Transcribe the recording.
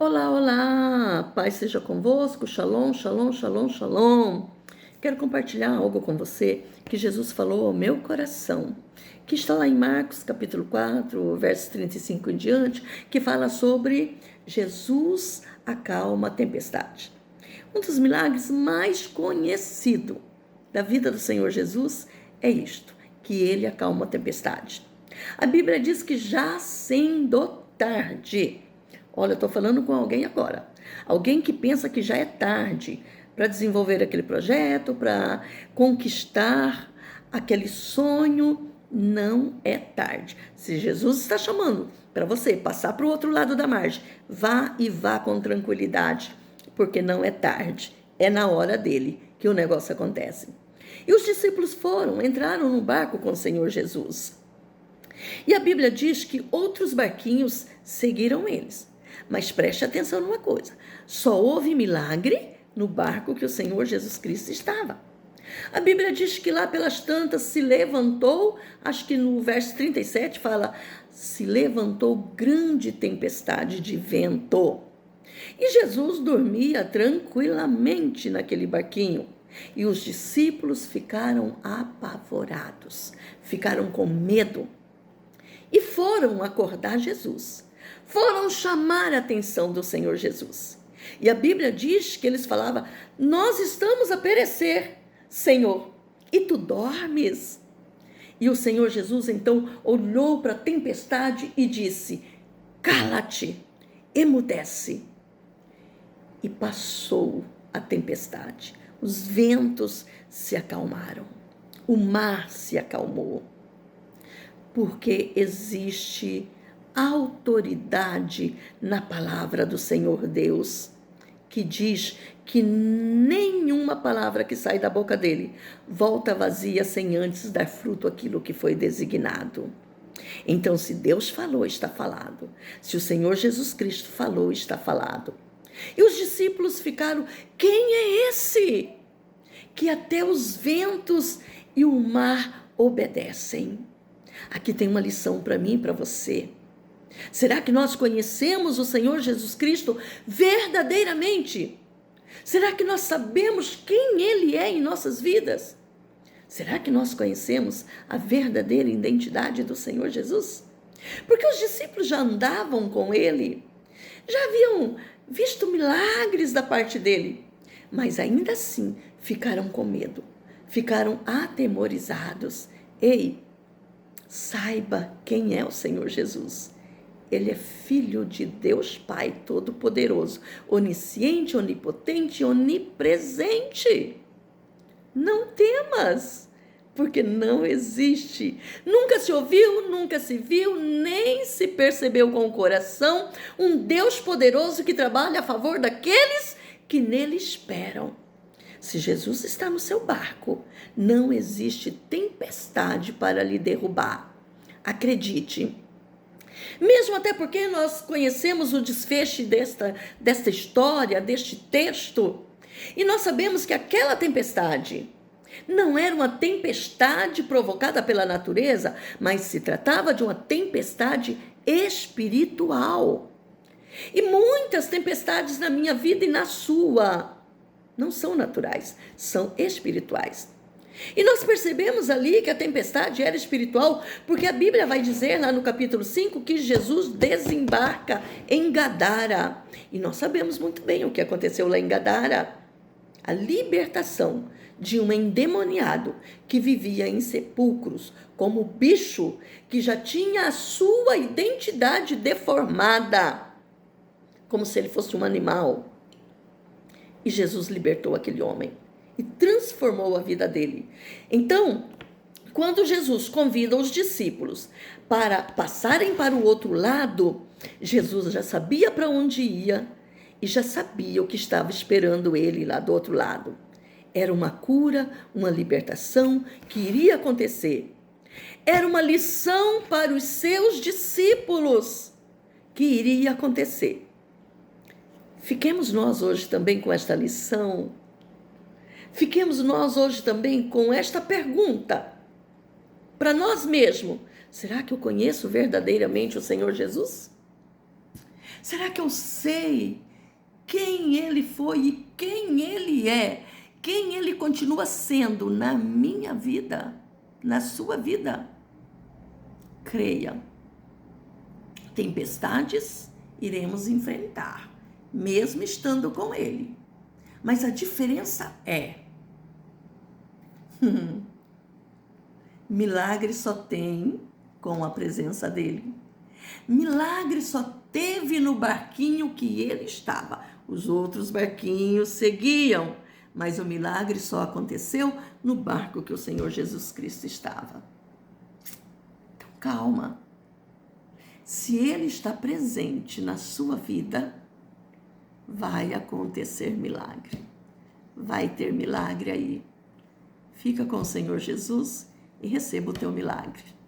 Olá, olá, paz seja convosco, shalom, shalom, shalom, shalom. Quero compartilhar algo com você que Jesus falou ao meu coração, que está lá em Marcos capítulo 4, verso 35 em diante, que fala sobre Jesus acalma a tempestade. Um dos milagres mais conhecidos da vida do Senhor Jesus é isto, que ele acalma a tempestade. A Bíblia diz que já sendo tarde, olha, eu estou falando com alguém agora. Alguém que pensa que já é tarde para desenvolver aquele projeto, para conquistar aquele sonho. Não é tarde. Se Jesus está chamando para você passar para o outro lado da margem, vá e vá com tranquilidade, porque não é tarde. É na hora dele que o negócio acontece. E os discípulos entraram no barco com o Senhor Jesus. E a Bíblia diz que outros barquinhos seguiram eles. Mas preste atenção numa coisa: só houve milagre no barco que o Senhor Jesus Cristo estava. A Bíblia diz que lá pelas tantas se levantou, acho que no verso 37 fala, se levantou grande tempestade de vento. E Jesus dormia tranquilamente naquele barquinho. E os discípulos ficaram apavorados, ficaram com medo. E foram acordar Jesus. Foram chamar a atenção do Senhor Jesus. E a Bíblia diz que eles falavam: nós estamos a perecer, Senhor, e tu dormes? E o Senhor Jesus então olhou para a tempestade e disse: cala-te, emudece. E passou a tempestade. Os ventos se acalmaram. O mar se acalmou. Porque existe autoridade na palavra do Senhor Deus, que diz que nenhuma palavra que sai da boca dele volta vazia sem antes dar fruto aquilo que foi designado. Então, se Deus falou, está falado. Se o Senhor Jesus Cristo falou, está falado. E os discípulos ficaram: quem é esse que até os ventos e o mar obedecem? Aqui tem uma lição para mim e para você. Será que nós conhecemos o Senhor Jesus Cristo verdadeiramente? Será que nós sabemos quem Ele é em nossas vidas? Será que nós conhecemos a verdadeira identidade do Senhor Jesus? Porque os discípulos já andavam com Ele, já haviam visto milagres da parte dele, mas ainda assim ficaram com medo, ficaram atemorizados. Ei, saiba quem é o Senhor Jesus. Ele é filho de Deus Pai Todo-Poderoso, onisciente, onipotente, onipresente. Não temas, porque não existe. Nunca se ouviu, nunca se viu, nem se percebeu com o coração um Deus poderoso que trabalha a favor daqueles que nele esperam. Se Jesus está no seu barco, não existe tempestade para lhe derrubar. Acredite. Mesmo até porque nós conhecemos o desfecho desta história, deste texto, e nós sabemos que aquela tempestade não era uma tempestade provocada pela natureza, mas se tratava de uma tempestade espiritual. E muitas tempestades na minha vida e na sua não são naturais, são espirituais. E nós percebemos ali que a tempestade era espiritual, porque a Bíblia vai dizer lá no capítulo 5 que Jesus desembarca em Gadara. E nós sabemos muito bem o que aconteceu lá em Gadara. A libertação de um endemoniado que vivia em sepulcros, como bicho que já tinha a sua identidade deformada, como se ele fosse um animal. E Jesus libertou aquele homem e transformou a vida dele. Então, quando Jesus convida os discípulos para passarem para o outro lado, Jesus já sabia para onde ia e já sabia o que estava esperando ele lá do outro lado. Era uma cura, uma libertação que iria acontecer. Era uma lição para os seus discípulos que iria acontecer. Fiquemos nós hoje também com esta lição. Fiquemos nós hoje também com esta pergunta para nós mesmos: será que eu conheço verdadeiramente o Senhor Jesus? Será que eu sei quem Ele foi e quem Ele é? Quem Ele continua sendo na minha vida, na sua vida? Creia. Tempestades iremos enfrentar, mesmo estando com Ele. Mas a diferença é: milagre só tem com a presença dEle. Milagre só teve no barquinho que ele estava. Os outros barquinhos seguiam, mas o milagre só aconteceu no barco que o Senhor Jesus Cristo estava. Então, calma. Se Ele está presente na sua vida, vai acontecer milagre. Vai ter milagre aí. Fica com o Senhor Jesus e receba o teu milagre.